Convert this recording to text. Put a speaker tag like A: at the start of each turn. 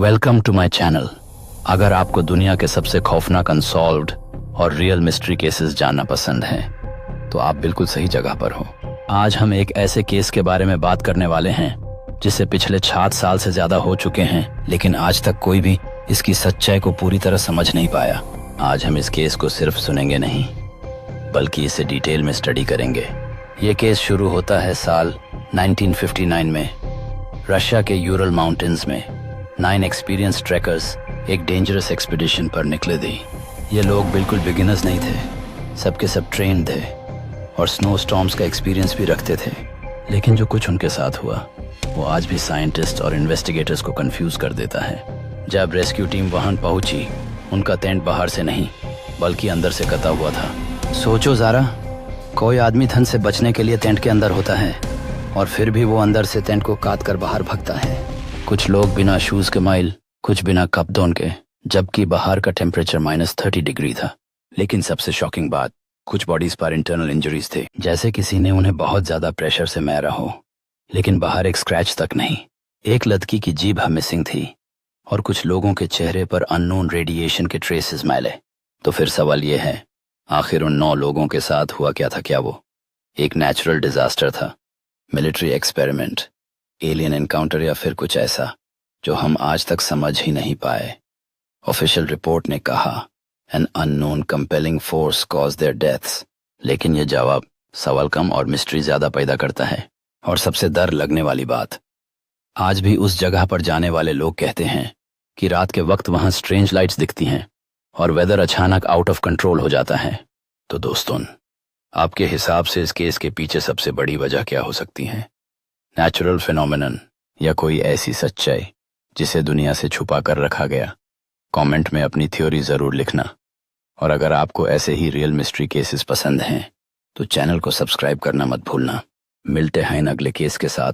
A: Welcome to my channel. अगर आपको दुनिया के सबसे खौफनाक अनसॉल्व्ड और रियल मिस्ट्री केसेस जानना पसंद है तो आप बिल्कुल सही जगह पर हो। आज हम एक ऐसे केस के बारे में बात करने वाले हैं जिसे पिछले 7 साल से ज्यादा हो चुके हैं, लेकिन आज तक कोई भी इसकी सच्चाई को पूरी तरह समझ नहीं पाया। आज हम इस केस को सिर्फ सुनेंगे नहीं बल्कि इसे डिटेल में स्टडी करेंगे। ये केस शुरू होता है साल 1959 में रशिया के यूरल माउंटेन्स में 9 एक्सपीरियंस ट्रैकर्स एक डेंजरस एक्सपीडिशन पर निकले थे। ये लोग बिल्कुल बिगिनर्स नहीं थे, सबके सब ट्रेन थे और स्नो स्टॉर्म्स का एक्सपीरियंस भी रखते थे। लेकिन जो कुछ उनके साथ हुआ वो आज भी साइंटिस्ट और इन्वेस्टिगेटर्स को कंफ्यूज कर देता है। जब रेस्क्यू टीम वहां पहुंची, उनका टेंट बाहर से नहीं बल्कि अंदर से कटा हुआ था। सोचो ज़रा, कोई आदमी ठंड से बचने के लिए टेंट के अंदर होता है और फिर भी वो अंदर से टेंट को काट कर बाहर भागता है। कुछ लोग बिना शूज के माइल, कुछ बिना कपड़ों के, जबकि बाहर का टेम्परेचर -30 डिग्री था। लेकिन सबसे शॉकिंग बात, कुछ बॉडीज पर इंटरनल इंजरीज थे, जैसे किसी ने उन्हें बहुत ज्यादा प्रेशर से मारा हो, लेकिन बाहर एक स्क्रैच तक नहीं। एक लड़की की जीभ मिसिंग थी और कुछ लोगों के चेहरे पर अननोन रेडिएशन के ट्रेसेस मिले। तो फिर सवाल यह है, आखिर उन 9 लोगों के साथ हुआ क्या था? क्या वो एक नेचुरल डिजास्टर था, मिलिट्री एक्सपेरिमेंट, एलियन एनकाउंटर या फिर कुछ ऐसा जो हम आज तक समझ ही नहीं पाए? ऑफिशियल रिपोर्ट ने कहा an unknown compelling force cause their deaths, लेकिन यह जवाब सवाल कम और मिस्ट्री ज्यादा पैदा करता है। और सबसे डर लगने वाली बात, आज भी उस जगह पर जाने वाले लोग कहते हैं कि रात के वक्त वहां स्ट्रेंज लाइट्स दिखती हैं और वेदर अचानक आउट ऑफ कंट्रोल हो जाता है। तो दोस्तों, आपके हिसाब से इस केस के पीछे सबसे बड़ी वजह क्या हो सकती है? नेचुरल फिनोमिनन या कोई ऐसी सच्चाई जिसे दुनिया से छुपा कर रखा गया? कमेंट में अपनी थ्योरी जरूर लिखना। और अगर आपको ऐसे ही रियल मिस्ट्री केसेस पसंद हैं तो चैनल को सब्सक्राइब करना मत भूलना। मिलते हैं अगले केस के साथ।